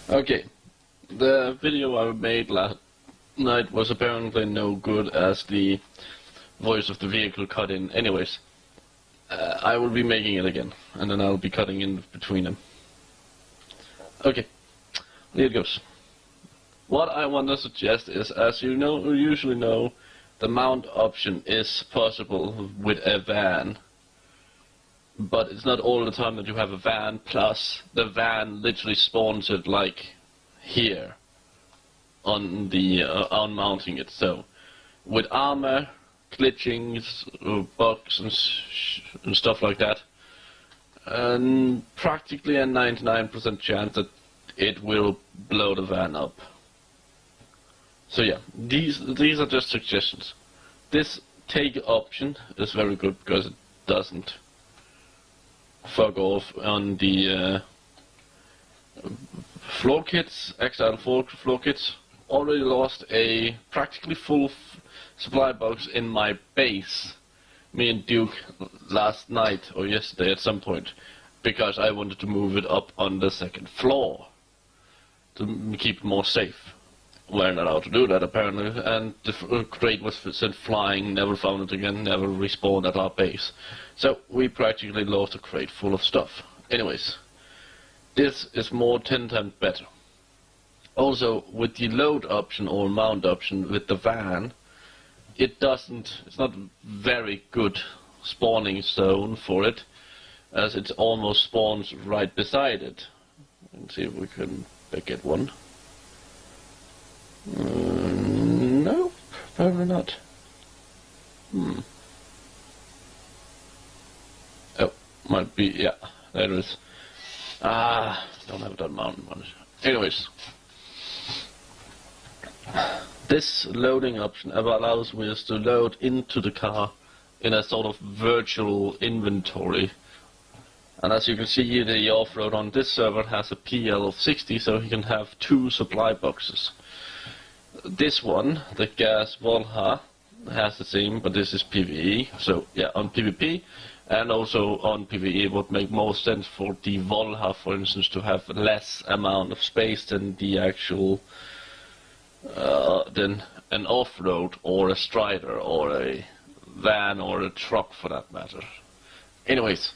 Okay, the video I made last night was apparently no good as the voice of the vehicle cut in. Anyways, I will be making it again, and then I'll be cutting in between them. Okay, here it goes. What I want to suggest is, as you usually know, the mount option is possible with a van. But it's not all the time that you have a van, plus the van literally spawns it like here on the on mounting it. So with armor, glitchings, bugs and stuff like that, and practically a 99% chance that it will blow the van up. So yeah, these are just suggestions. This take option is very good because it doesn't fuck off on the floor kits, exile floor kits. Already lost a practically full supply box in my base, me and Duke, last night or yesterday at some point, because I wanted to move it up on the second floor to keep it more safe. We're not allowed to do that apparently, and the crate was sent flying, never found it again, never respawned at our base. So we practically lost a crate full of stuff. Anyways, this is more 10 times better. Also, with the load option or mount option with the van, it's not very good spawning zone for it, as it almost spawns right beside it. Let's see if we can get one. Nope, probably not. Oh, might be, yeah, there it is. Don't have that mountain one. Anyways, this loading option allows me to load into the car in a sort of virtual inventory. And as you can see, the off-road on this server has a PL of 60, so he can have 2 supply boxes. This one, the gas Volha, has the same, but this is PvE. So yeah, on PvP and also on PvE, it would make more sense for the Volha, for instance, to have less amount of space than the actual, than an off-road or a Strider or a van or a truck for that matter. Anyways,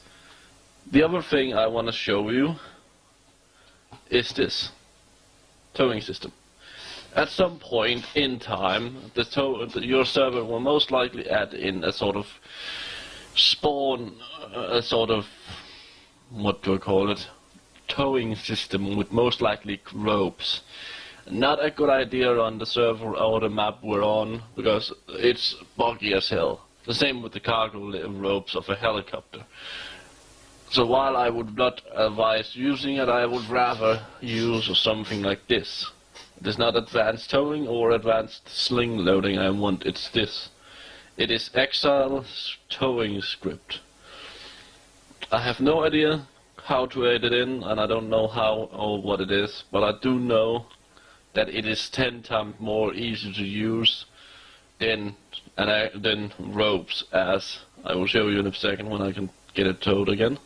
the other thing I want to show you is this towing system. At some point in time, your server will most likely add in a sort of spawn, a sort of, what do I call it, towing system with most likely ropes. Not a good idea on the server or the map we're on, because it's buggy as hell. The same with the cargo ropes of a helicopter. So while I would not advise using it, I would rather use something like this. It is not advanced towing or advanced sling loading I want, it's this. It is Exile towing script. I have no idea how to add it in, and I don't know how or what it is, but I do know that it is 10 times more easy to use than ropes, as I will show you in a second when I can get it towed again.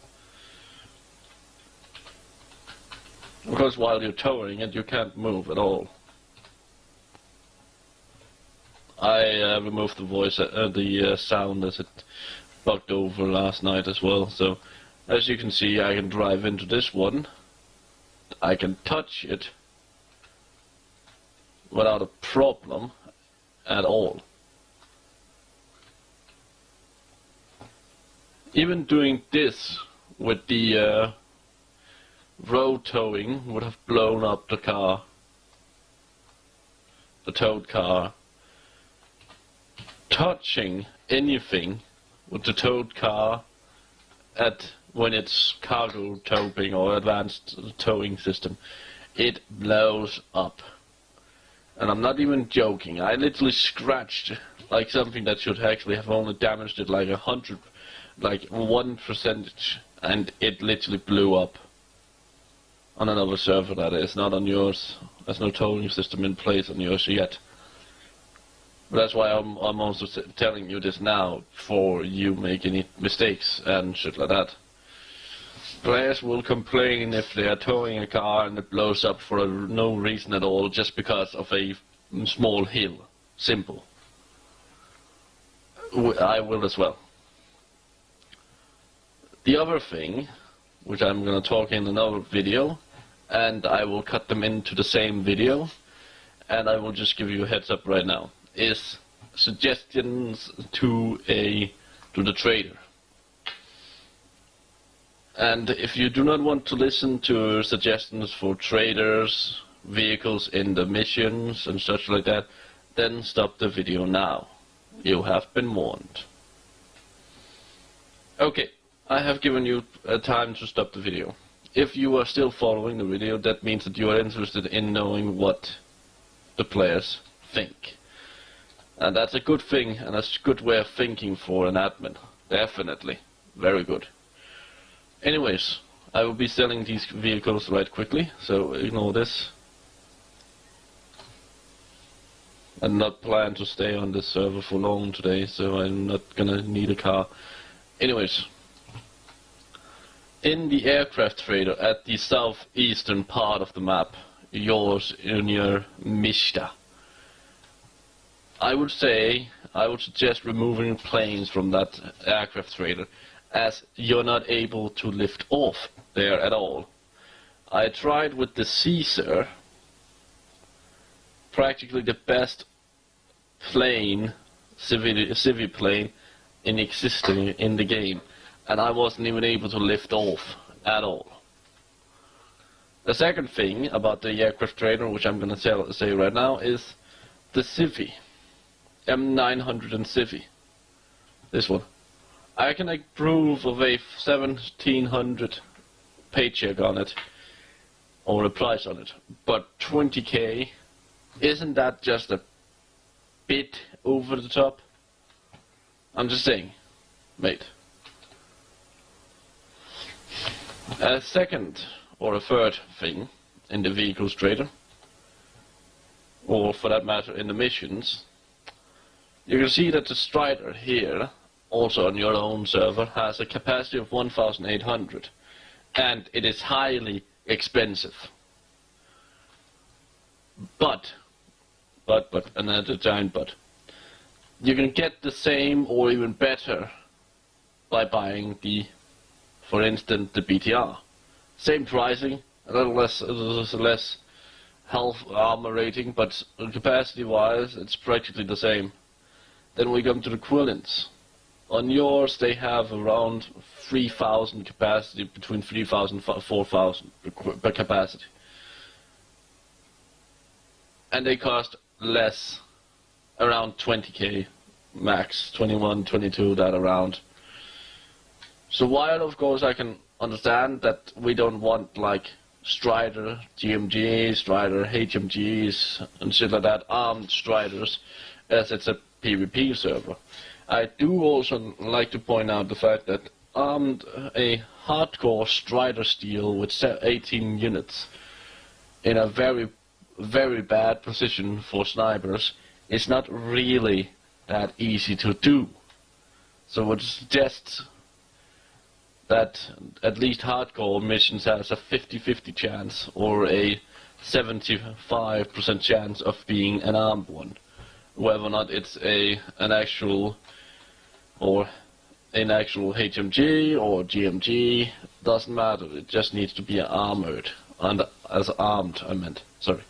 Because while you're towing it, you can't move at all. I removed the voice, the sound as it bugged over last night as well. So, as you can see, I can drive into this one. I can touch it without a problem at all. Even doing this with the road towing would have blown up the car, the towed car. Touching anything with the towed car when it's cargo towing or advanced towing system, it blows up. And I'm not even joking, I literally scratched like something that should actually have only damaged it like 1%, and it literally blew up. On another server, that is, not on yours. There's no towing system in place on yours yet. But that's why I'm also telling you this now, before you make any mistakes and shit like that. Players will complain if they are towing a car and it blows up for no reason at all, just because of a small hill. Simple. I will as well. The other thing, which I'm going to talk in another video, and I will cut them into the same video, and I will just give you a heads up right now, is suggestions to the trader. And if you do not want to listen to suggestions for traders, vehicles in the missions and such like that, then stop the video now. You have been warned. Okay, I have given you time to stop the video. If you are still following the video, that means that you are interested in knowing what the players think. And that's a good thing, and that's a good way of thinking for an admin. Definitely. Very good. Anyways, I will be selling these vehicles right quickly, so ignore this. I'm not planning to stay on this server for long today, so I'm not gonna need a car. Anyways, in the aircraft trader at the southeastern part of the map, yours in your Mishta, I would suggest removing planes from that aircraft trader, as you're not able to lift off there at all. I tried with the Caesar, practically the best plane, civil plane in existing in the game, and I wasn't even able to lift off at all. The second thing about the aircraft trader, which I'm going to say right now, is the Civi, M900 and Civi. This one. I can approve of a 1700 paycheck on it, or a price on it, but 20k, isn't that just a bit over the top? I'm just saying, mate. A second or a third thing in the vehicles trader, or for that matter in the missions, you can see that the Strider here, also on your own server, has a capacity of 1,800, and it is highly expensive. But, another giant but, you can get the same or even better by buying the, for instance, the BTR. Same pricing, a little less health armor rating, but capacity-wise, it's practically the same. Then we come to the Quillins. On yours, they have around 3,000 capacity, between 3,000 and 4,000 per capacity. And they cost less, around 20k max, 21, 22, that around. So while, of course, I can understand that we don't want, like, Strider GMGs, Strider HMGs, and shit like that, armed Striders, as it's a PvP server. I do also like to point out the fact that a hardcore Strider steel with 18 units in a very, very bad position for snipers is not really that easy to do. So I would suggest that at least hardcore missions has a 50-50 chance or a 75% chance of being an armed one. Whether or not it's an actual HMG or GMG, doesn't matter. It just needs to be armored, and as armed, I meant. Sorry.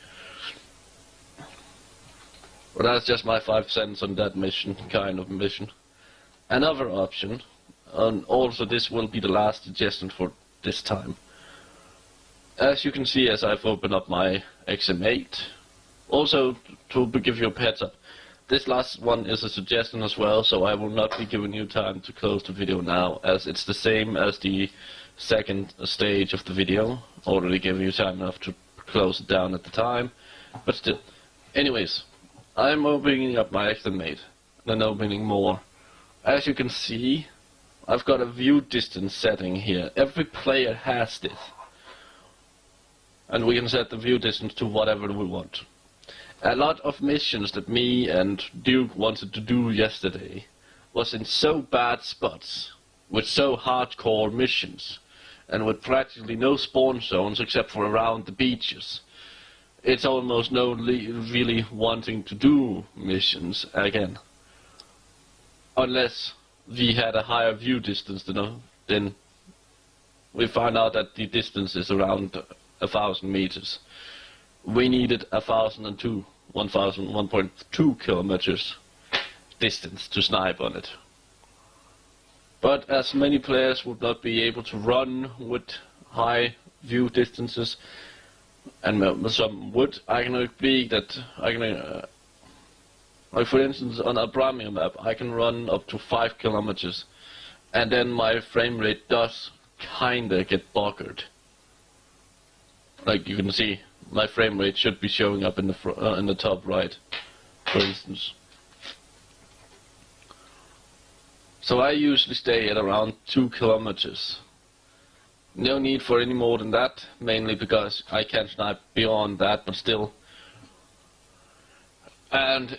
But that's just my 5 cents on that kind of mission. Another option, and also this will be the last suggestion for this time. As you can see, as I've opened up my XM8, also to give you a heads up, this last one is a suggestion as well, so I will not be giving you time to close the video now, as it's the same as the second stage of the video. Already gave you time enough to close it down at the time, but still. Anyways, I'm opening up my XM8, and opening more. As you can see, I've got a view distance setting here. Every player has this. And we can set the view distance to whatever we want. A lot of missions that me and Duke wanted to do yesterday was in so bad spots, with so hardcore missions, and with practically no spawn zones except for around the beaches. It's almost no really wanting to do missions again. Unless we had a higher view distance then we found out that the distance is around 1,000 meters. We needed 1.2 kilometers distance to snipe on it. But as many players would not be able to run with high view distances, and some would, I can agree that I can, like for instance on a Bramia map, I can run up to 5 kilometers, and then my frame rate does kinda get buggered. Like you can see, my frame rate should be showing up in the top right, for instance. So I usually stay at around 2 kilometers. No need for any more than that, mainly because I can snipe beyond that, but still. And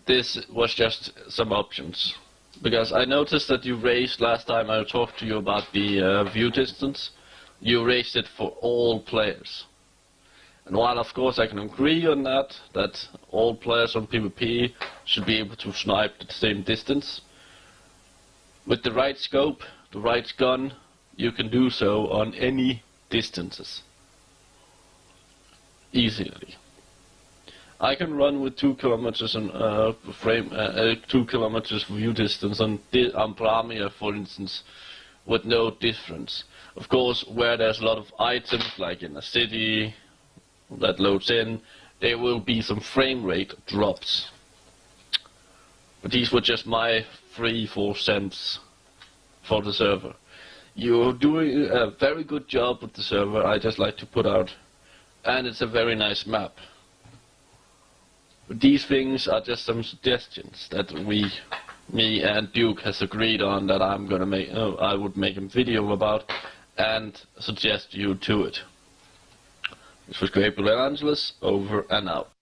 this was just some options. Because I noticed that you raised, last time I talked to you about the view distance, you raised it for all players. And while of course I can agree on that all players on PvP should be able to snipe at the same distance, with the right scope, the right gun, you can do so on any distances. Easily. I can run with 2 kilometers on 2 kilometers view distance on Bramia, for instance, with no difference. Of course, where there's a lot of items, like in a city that loads in, there will be some frame rate drops. But these were just my 3-4 cents for the server. You're doing a very good job with the server, I just like to put out. And it's a very nice map. But these things are just some suggestions that me and Duke has agreed on that I'm gonna make. I would make a video about and suggest you to it. This was Gabriel Angeles, over and out.